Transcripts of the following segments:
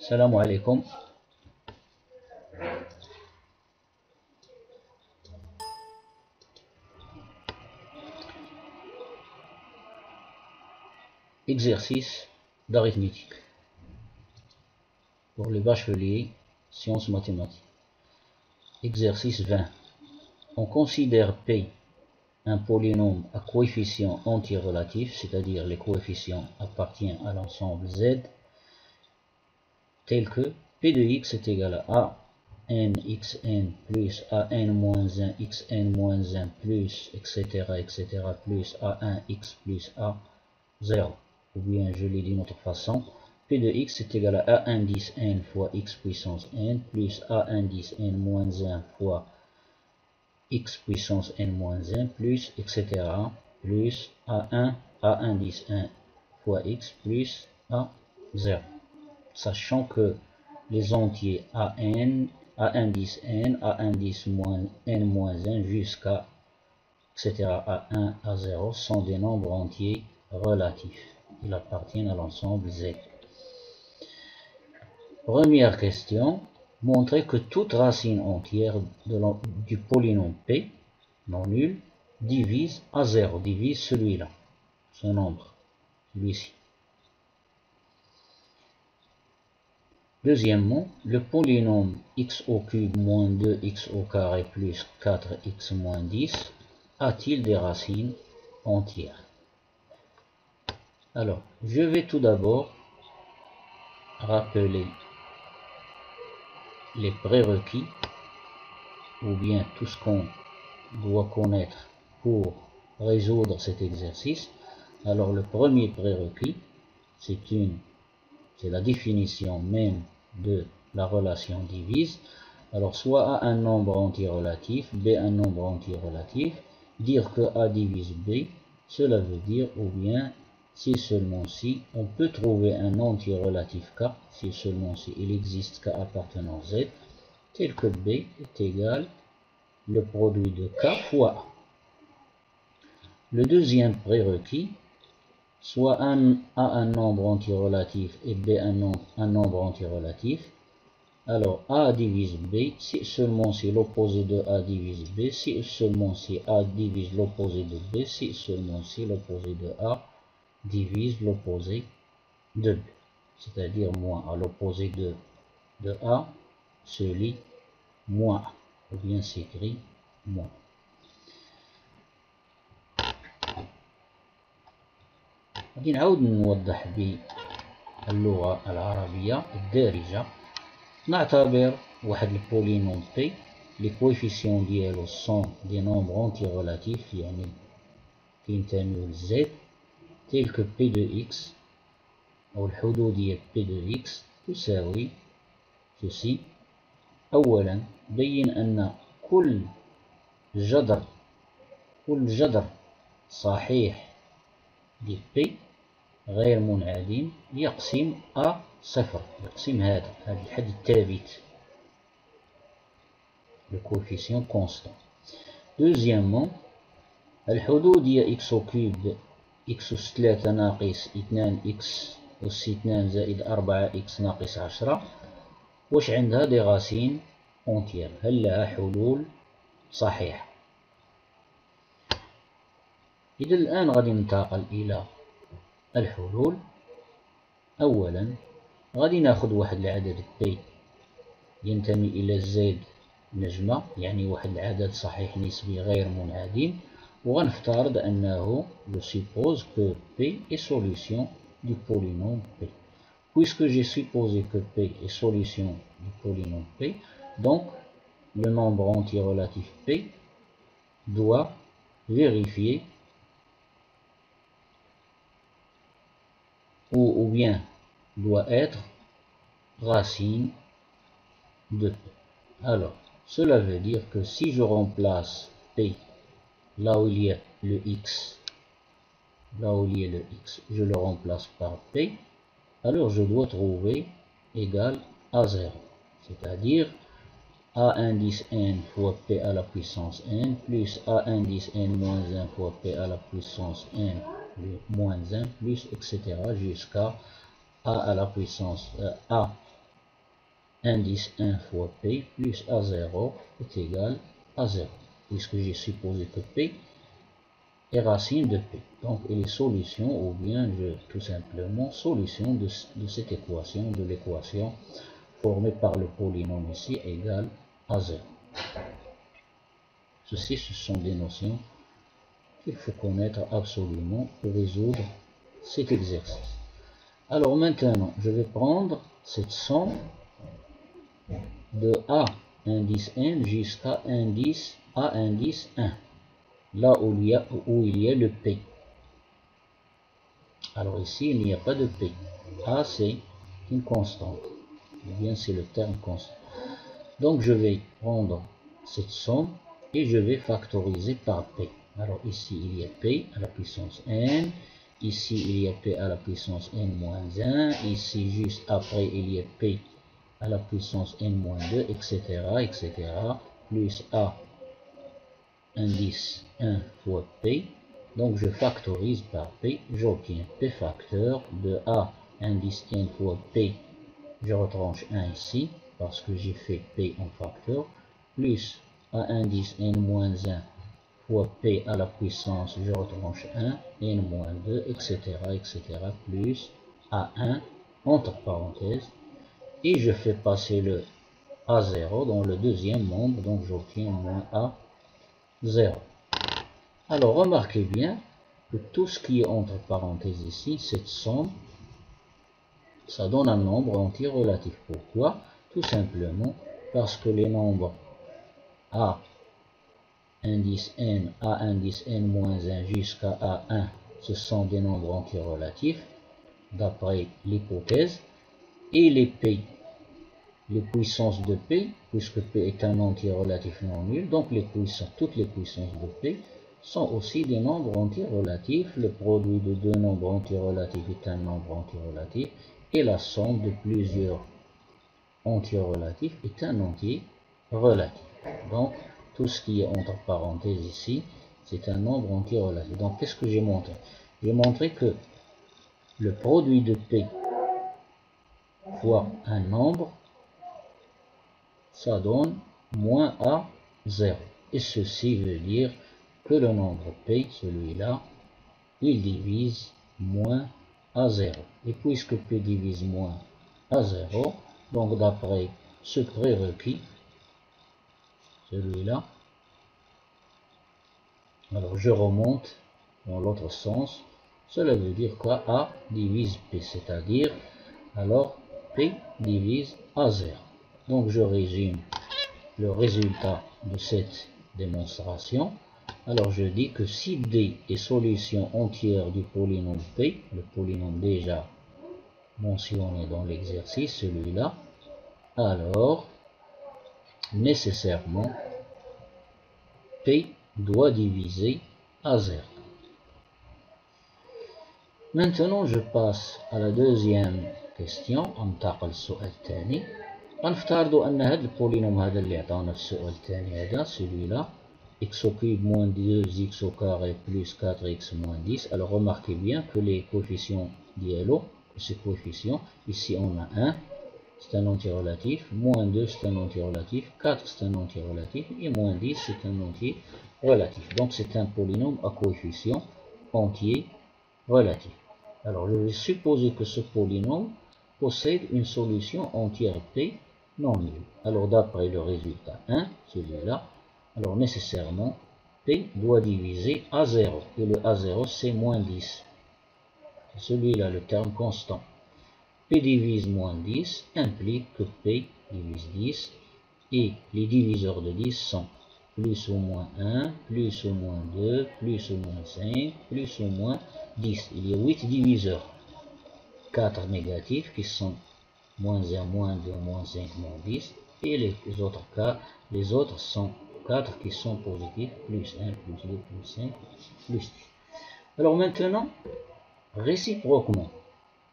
Salam alaikum. Exercice d'arithmétique pour les bacheliers sciences mathématiques. Exercice 20. On considère P un polynôme à coefficient antirelatif, c'est-à-dire les coefficients appartiennent à l'ensemble Z, tel que P de x est égal à n xn plus an-1 xn-1 plus etc. plus a1 x plus a0. Ou bien je l'ai dit d'une autre façon, P de x est égal à a1 10 n fois x puissance n plus a1 10 n moins 1 fois x puissance n moins 1 plus etc. plus a1 10 n fois x plus a0. Sachant que les entiers a1 10 n, a1 10 n moins 1 jusqu'à etc. a1 à 0 sont des nombres entiers relatifs. Ils appartiennent à l'ensemble Z. Première question, montrer que toute racine entière du polynôme P, non nul, divise à 0, divise celui-là, ce nombre, celui-ci. Deuxièmement, le polynôme x au cube moins 2x au carré plus 4x moins 10 a-t-il des racines entières? Alors, je vais tout d'abord rappeler les prérequis, ou bien tout ce qu'on doit connaître pour résoudre cet exercice. Alors, le premier prérequis, c'est la définition même de la relation divise. Alors, soit A un nombre entier relatif, B un nombre entier relatif, dire que A divise B, cela veut dire, ou bien, si seulement si, on peut trouver un entier relatif K, si seulement si il existe K appartenant Z, tel que B est égal le produit de K fois A. Le deuxième prérequis, soit A un nombre entier relatif et B un nombre entier relatif. Alors A divise B si seulement si l'opposé de A divise B, si seulement si A divise l'opposé de B, si seulement si l'opposé de A divise l'opposé de B. C'est-à-dire moins A, l'opposé de A se lit moins A, ou bien s'écrit moins. غادي نعاود نوضح باللغة العربية الدارجة. نعتبر واحد البولينوم P les coefficients ديالو sont des nombres entiers relatifs يعني كينتميو ل Z tel que P de x أو الحدودية P de x تساوي ceci. أولا بين أن كل جذر صحيح ل P غير منعدم يقسم A صفر، يقسم هذا الحد الثابت، le coefficient constant. Deuxièmement، الحدودية x au cube x أس 3 ناقص 2x أس 2 زائد 4x ناقص 10 واش عندها دي غاسين اونتيير، هل لها حلول صحيحة؟ إذا الآن غادي ننتقل إلى الحلول. أولا غادي ناخد واحد العدد P ينتمي إلى Z نجمة، يعني واحد العدد صحيح نسبي غير منعدم، وغنفترض أنه je suppose que P est solution du polynôme P. Puisque j'ai supposé que P est solution du polynôme P, donc le nombre entier relatif P doit vérifier ou bien doit être racine de P. Alors, cela veut dire que si je remplace P là où il y a le X, je le remplace par P, alors je dois trouver égal à 0. C'est-à-dire A1 10 n fois P à la puissance n plus A1 10 n moins 1 fois P à la puissance n moins 1 plus etc. jusqu'à A à la puissance A indice 1 fois P plus A0 est égal à 0, puisque j'ai supposé que P est racine de P. Donc il est solution, ou bien tout simplement solution de cette équation, de l'équation formée par le polynôme ici égale à 0. Ceci, ce sont des notions qu'il faut connaître absolument pour résoudre cet exercice. Alors maintenant, je vais prendre cette somme de A indice n jusqu'à indice A indice 1, là où il y a le P. Alors ici, il n'y a pas de P. A, c'est une constante, ou bien c'est le terme constant. Donc je vais prendre cette somme et je vais factoriser par P. Alors ici, il y a P à la puissance n. Ici, il y a P à la puissance n-1. Ici, juste après, il y a P à la puissance n-2, etc., etc., plus A indice 1 fois P. Donc, je factorise par P. J'obtiens P facteur de A indice n fois P. Je retranche 1 ici, parce que j'ai fait P en facteur, plus A indice n-1 fois P à la puissance, je retranche 1, n-2, etc., etc., plus A1, entre parenthèses, et je fais passer le A0 dans le deuxième membre, donc j'obtiens moins A0. Alors remarquez bien que tout ce qui est entre parenthèses ici, cette somme, ça donne un nombre entier relatif. Pourquoi? Tout simplement parce que les nombres A indice n, A indice n-1 jusqu'à A1, ce sont des nombres entiers relatifs, d'après l'hypothèse, et les P, les puissances de P, puisque P est un entier relatif non nul, donc toutes les puissances de P sont aussi des nombres entiers relatifs. Le produit de deux nombres entiers relatifs est un nombre entier relatif, et la somme de plusieurs entiers relatifs est un entier relatif. Donc, tout ce qui est entre parenthèses ici, c'est un nombre entier relatif. Donc, qu'est-ce que j'ai montré? J'ai montré que le produit de P fois un nombre, ça donne moins A0. Et ceci veut dire que le nombre P, celui-là, il divise moins A0. Et puisque P divise moins A0, donc d'après ce prérequis, celui-là, alors je remonte dans l'autre sens, cela veut dire quoi? A divise P, c'est-à-dire, alors P divise A0. Donc je résume le résultat de cette démonstration. Alors je dis que si D est solution entière du polynôme P, le polynôme déjà mentionné dans l'exercice, celui-là, alors nécessairement P doit diviser A0. Maintenant je passe à la deuxième question. انتقل للسؤال الثاني. غنفترضوا ان هذا البولينوم هذا اللي عطانا في السؤال الثاني هذا celui-là x au cube moins 2x au carré plus 4x moins 10. Alors remarquez bien que les coefficients diélo, ces coefficients, ici on a 1, c'est un entier relatif, moins 2 c'est un entier relatif, 4 c'est un entier relatif, et moins 10 c'est un entier relatif. Donc c'est un polynôme à coefficient entier relatif. Alors je vais supposer que ce polynôme possède une solution entière P non nulle. Alors d'après le résultat 1, celui-là, alors nécessairement P doit diviser A0. Et le A0 c'est moins 10. Celui-là, le terme constant. P divise moins 10 implique que P divise 10. Et les diviseurs de 10 sont plus ou moins 1, plus ou moins 2, plus ou moins 5, plus ou moins 10. Il y a 8 diviseurs. 4 négatifs qui sont moins 1, moins 2, moins 5, moins 10. Et les autres cas, les autres sont 4 qui sont positifs, plus 1, plus 2, plus 5, plus 10. Alors maintenant, réciproquement.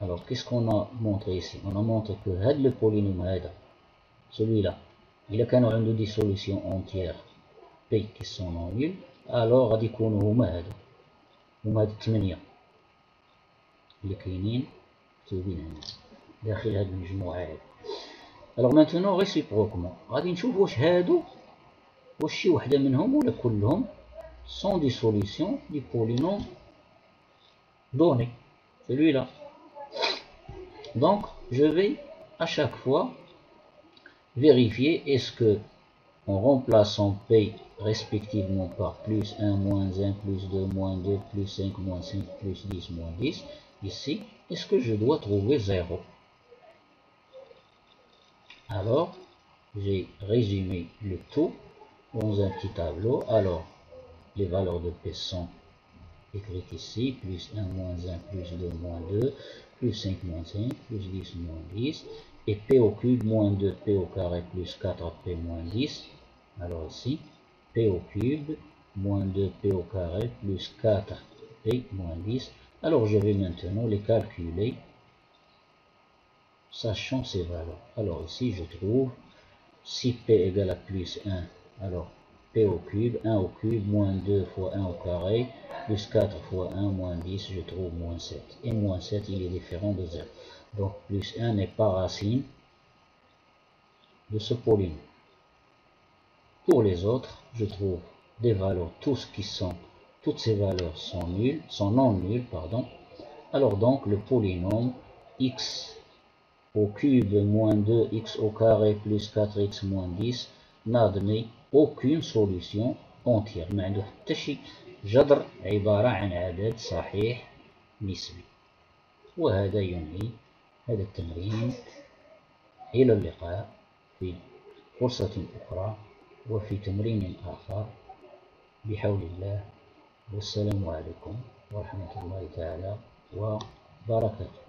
Alors qu'est-ce qu'on a montré ici? On a montré que le polynôme, celui-là, il a كانوا عنده des solutions entières P qui sont non nulles, alors غادي يكونوا هما هاد 8 اللي كاينين مكتوبين هنا داخل هاد المجموعة هادي. الوغ مانتونو ريسيبروكمون غادي نشوف واش هادو واش شي وحده منهم ولا كلهم sont des solutions du polynôme donné, celui-là. Donc je vais à chaque fois vérifier est-ce que en remplaçant P respectivement par plus 1, moins 1, plus 2, moins 2, plus 5, moins 5, plus 10, moins 10, ici, est-ce que je dois trouver 0? Alors, j'ai résumé le tout dans un petit tableau. Alors, les valeurs de P sont écrites ici, plus 1, moins 1, plus 2, moins 2, plus 5, moins 5, plus 10, moins 10, et P au cube, moins 2, P au carré, plus 4, P moins 10. Alors ici, P au cube, moins 2, P au carré, plus 4, P moins 10. Alors je vais maintenant les calculer, sachant ces valeurs. Alors ici, je trouve, si P égale à plus 1, alors P au cube, 1 au cube, moins 2 fois 1 au carré, plus 4 fois 1, moins 10, je trouve moins 7. Et moins 7, il est différent de 0. Donc plus 1 n'est pas racine de ce polynôme. Pour les autres, je trouve des valeurs, toutes ces valeurs sont nulles, sont non nulles, pardon. Alors donc le polynôme x au cube moins 2x au carré plus 4x moins 10 n'admet aucune solution entière. ما عنده حتى شي جذر عبارة عن عدد صحيح نسبي. وهذا ينهي هذا التمرين. إلى اللقاء في فرصة أخرى وفي تمرين آخر بحول الله. والسلام عليكم ورحمة الله تعالى وبركاته.